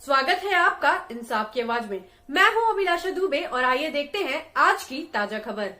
स्वागत है आपका इंसाफ की आवाज में। मैं हूं अभिलाषा दुबे और आइए देखते हैं आज की ताजा खबर।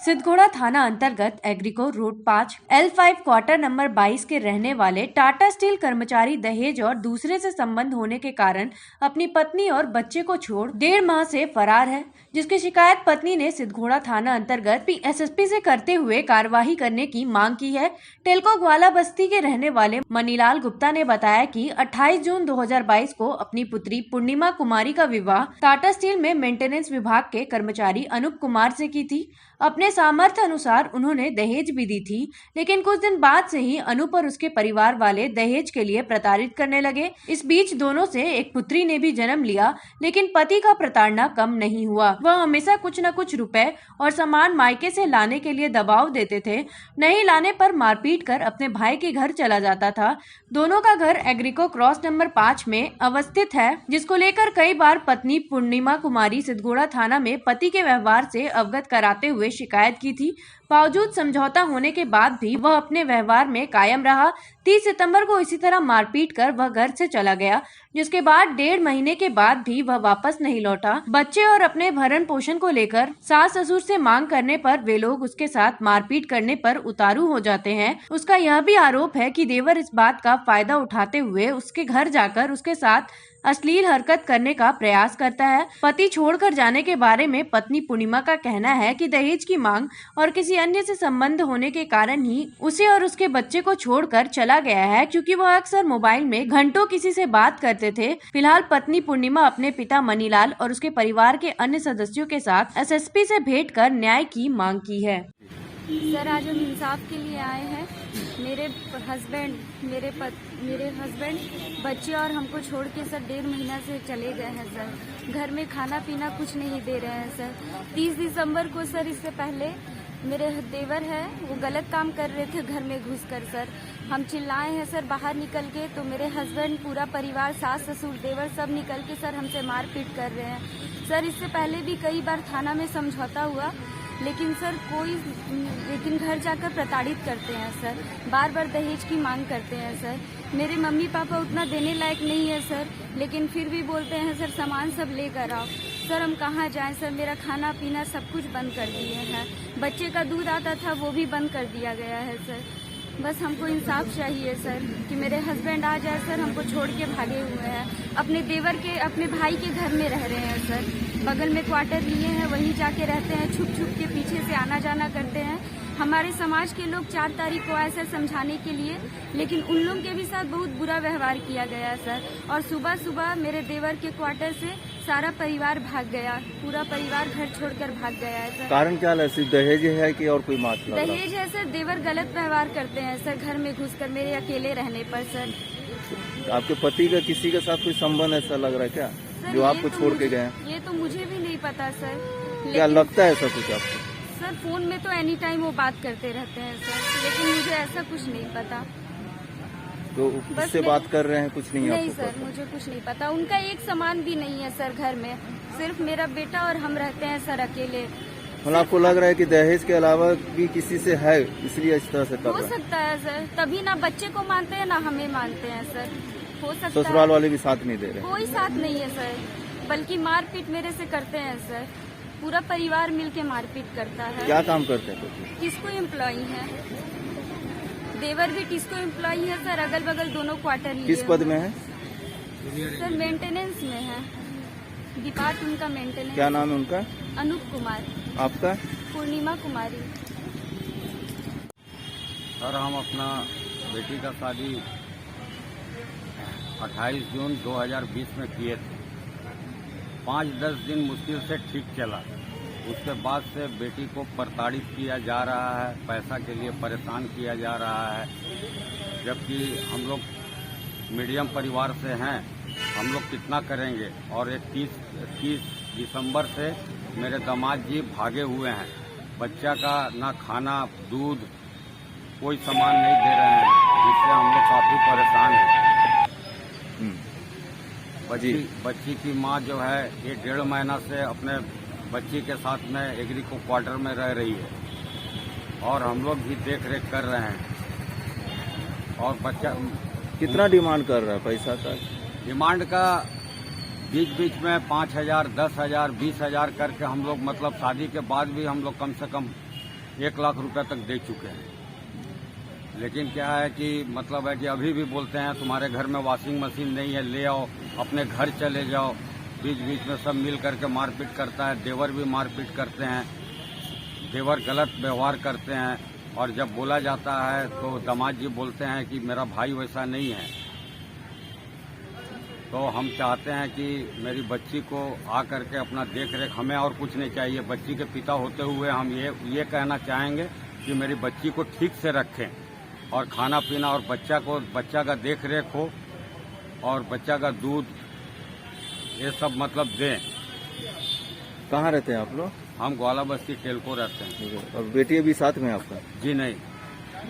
सिद्धगोड़ा थाना अंतर्गत Agrico road 5 L5 quarter number 22 के रहने वाले टाटा स्टील कर्मचारी दहेज और दूसरे से संबंध होने के कारण अपनी पत्नी और बच्चे को छोड़ 1.5 माह से फरार है, जिसकी शिकायत पत्नी ने सिद्धगोड़ा थाना अंतर्गत एसएसपी से करते हुए कार्यवाही करने की मांग की है। टेलको ग्वाला बस्ती के रहने वाले मनीलाल गुप्ता ने बताया कि 28 जून 2022 को अपनी पुत्री पूर्णिमा कुमारी का विवाह टाटा स्टील में मेंटेनेंस विभाग के कर्मचारी अनूप कुमार से की थी। अपने सामर्थ्य अनुसार उन्होंने दहेज भी दी थी, लेकिन कुछ दिन बाद से ही अनूप और उसके परिवार वाले दहेज के लिए प्रताड़ित करने लगे। इस बीच दोनों से एक पुत्री ने भी जन्म लिया, लेकिन पति का प्रताड़ना कम नहीं हुआ। वह हमेशा कुछ न कुछ रुपए और सामान मायके से लाने के लिए दबाव देते थे। नहीं लाने पर मारपीट कर अपने भाई के घर चला जाता था। दोनों का घर एग्रीको क्रॉस नंबर 5 में अवस्थित है, जिसको लेकर कई बार पत्नी पूर्णिमा कुमारी सिद्धगोड़ा थाना में पति के व्यवहार से अवगत कराते हुए शिकायत की थी। बावजूद समझौता होने के बाद भी वह अपने व्यवहार में कायम रहा। 30 सितंबर को इसी तरह मारपीट कर वह घर से चला गया, जिसके बाद 1.5 महीने के बाद भी वह वापस नहीं लौटा। बच्चे और अपने भरण पोषण को लेकर सास ससुर से मांग करने पर वे लोग उसके साथ मारपीट करने पर उतारू हो जाते हैं। उसका यह भी आरोप है कि देवर इस बात का फायदा उठाते हुए उसके घर जाकर उसके साथ अश्लील हरकत करने का प्रयास करता है। पति छोड़कर जाने के बारे में पत्नी पूर्णिमा का कहना है कि दहेज की मांग और किसी अन्य से संबंध होने के कारण ही उसे और उसके बच्चे को छोड़कर चला गया है, क्योंकि वह अक्सर मोबाइल में घंटों किसी से बात करते थे। फिलहाल पत्नी पूर्णिमा अपने पिता मनीलाल और उसके परिवार के अन्य सदस्यों के साथ एसएसपी से भेंट कर न्याय की मांग की है। सर, आज हम इंसाफ के लिए आए हैं। मेरे हस्बैंड बच्चे और हमको छोड़ के सर 1.5 महीना से चले गए हैं सर। घर में खाना पीना कुछ नहीं दे रहे हैं सर। 30 दिसंबर को सर, इससे पहले मेरे देवर है वो गलत काम कर रहे थे घर में घुसकर सर। हम चिल्लाए हैं सर बाहर निकल के, तो मेरे हस्बैंड पूरा परिवार सास ससुर देवर सब निकल के सर हमसे मारपीट कर रहे हैं सर। इससे पहले भी कई बार थाना में समझौता हुआ, लेकिन सर लेकिन घर जाकर प्रताड़ित करते हैं सर। बार बार दहेज की मांग करते हैं सर। मेरे मम्मी पापा उतना देने लायक नहीं है सर, लेकिन फिर भी बोलते हैं सर सामान सब लेकर आओ। सर हम कहाँ जाएं सर, मेरा खाना पीना सब कुछ बंद कर दिए हैं। बच्चे का दूध आता था वो भी बंद कर दिया गया है सर। बस हमको इंसाफ चाहिए सर कि मेरे हस्बैंड आ जाए सर। हमको छोड़ के भागे हुए हैं, अपने भाई के घर में रह रहे हैं सर। बगल में क्वार्टर लिए हैं, वहीं जाके रहते हैं। छुप छुप के पीछे से आना जाना करते हैं। हमारे समाज के लोग 4 तारीख को आए सर समझाने के लिए, लेकिन उन लोग के भी साथ बहुत बुरा व्यवहार किया गया सर। और सुबह सुबह मेरे देवर के क्वार्टर से सारा परिवार भाग गया, पूरा परिवार घर छोड़कर भाग गया है सर। कारण क्या है? सिर्फ दहेज है कि और कोई मामला? दहेज है सर। देवर गलत व्यवहार करते हैं सर घर में घुसकर मेरे अकेले रहने पर सर। आपके पति का किसी के साथ कोई संबंध ऐसा लग रहा है क्या, जो आपको छोड़ के गए? ये तो मुझे भी नहीं पता सर। क्या लगता है ऐसा कुछ आपको? सर फोन में तो एनी टाइम वो बात करते रहते हैं सर, लेकिन मुझे ऐसा कुछ नहीं पता। तो किससे बात कर रहे हैं? कुछ नहीं? नहीं सर, मुझे कुछ नहीं पता। उनका एक सामान भी नहीं है सर घर में, सिर्फ मेरा बेटा और हम रहते हैं सर अकेले। मतलब आपको लग रहा है कि दहेज के अलावा भी किसी से है, इसलिए इस तरह से कर रहे हैं? हो सकता है सर, तभी ना बच्चे को मानते हैं ना हमें मानते हैं सर। हो सकता है। ससुराल वाले भी साथ नहीं दे रहे? कोई साथ नहीं है सर, बल्कि मारपीट मेरे से करते हैं सर। पूरा परिवार मिलके मारपीट करता है। क्या काम करते हैं? टिस्को एम्प्लॉई है। देवर भी टिस्को एम्प्लॉई है सर। अगल बगल दोनों क्वार्टर लिए। किस पद में है सर? मेंटेनेंस में है, डिपार्ट उनका मेंटेनेंस। क्या नाम है उनका? अनूप कुमार। आपका? पूर्णिमा कुमारी। सर हम अपना बेटी का शादी 28 जून 2020 में किए थे। 5-10 दिन मुश्किल से ठीक चला, उसके बाद से बेटी को प्रताड़ित किया जा रहा है, पैसा के लिए परेशान किया जा रहा है। जबकि हम लोग मीडियम परिवार से हैं, हम लोग कितना करेंगे। और ये 30 दिसंबर से मेरे दामाद जी भागे हुए हैं। बच्चा का ना खाना दूध कोई सामान नहीं दे रहे हैं, जिससे हम लोग काफ़ी परेशान हैं। बच्ची की माँ जो है ये 1.5 महीना से अपने बच्ची के साथ में एग्रीको क्वार्टर में रह रही है, और हम लोग भी देख रेख कर रहे हैं। और बच्चा कितना डिमांड कर रहा है पैसा का? डिमांड का बीच बीच में 5,000, 10,000, 20,000 करके हम लोग मतलब शादी के बाद भी हम लोग कम से कम 1 लाख रुपए तक दे चुके हैं। लेकिन क्या है कि मतलब है कि अभी भी बोलते हैं तुम्हारे घर में वॉशिंग मशीन नहीं है, ले आओ, अपने घर चले जाओ। बीच बीच में सब मिल करके मारपीट करता है, देवर भी मारपीट करते हैं, देवर गलत व्यवहार करते हैं। और जब बोला जाता है तो दामाद जी बोलते हैं कि मेरा भाई वैसा नहीं है। तो हम चाहते हैं कि मेरी बच्ची को आ करके अपना देख रेख, हमें और कुछ नहीं चाहिए। बच्ची के पिता होते हुए हम ये कहना चाहेंगे कि मेरी बच्ची को ठीक से रखें और खाना पीना और बच्चा का देख रेख हो और बच्चा का दूध ये सब मतलब दें। कहाँ रहते हैं आप लोग? हम ग्वाला बस्ती टेलको रहते हैं। और बेटी अभी साथ में है आपका? जी नहीं,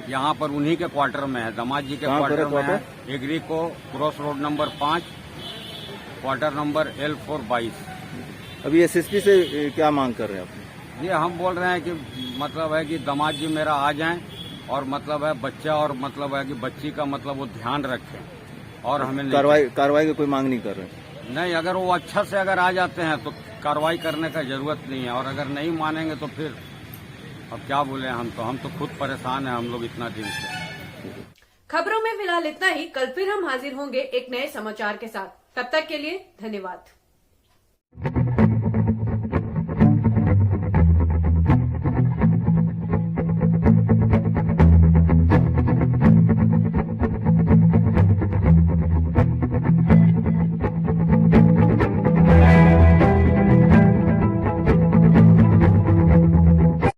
यहाँ पर उन्हीं के क्वार्टर में है, दामाद जी के क्वार्टर में है। एग्री को cross road number 5, quarter number L422। अभी एसएसपी से क्या मांग कर रहे हैं आप? ये हम बोल रहे हैं कि मतलब है कि दामाद जी मेरा आ जाएं और मतलब है बच्चा और मतलब है कि बच्ची का मतलब वो ध्यान रखें और हमें कार्रवाई की कोई मांग नहीं कर रहे? नहीं, अगर वो अच्छा से अगर आ जाते हैं तो कार्रवाई करने का जरूरत नहीं है, और अगर नहीं मानेंगे तो फिर अब क्या बोले। हम तो खुद परेशान हैं, हम लोग इतना दिन से। खबरों में फिलहाल इतना ही। कल फिर हम हाजिर होंगे एक नए समाचार के साथ। तब तक के लिए धन्यवाद।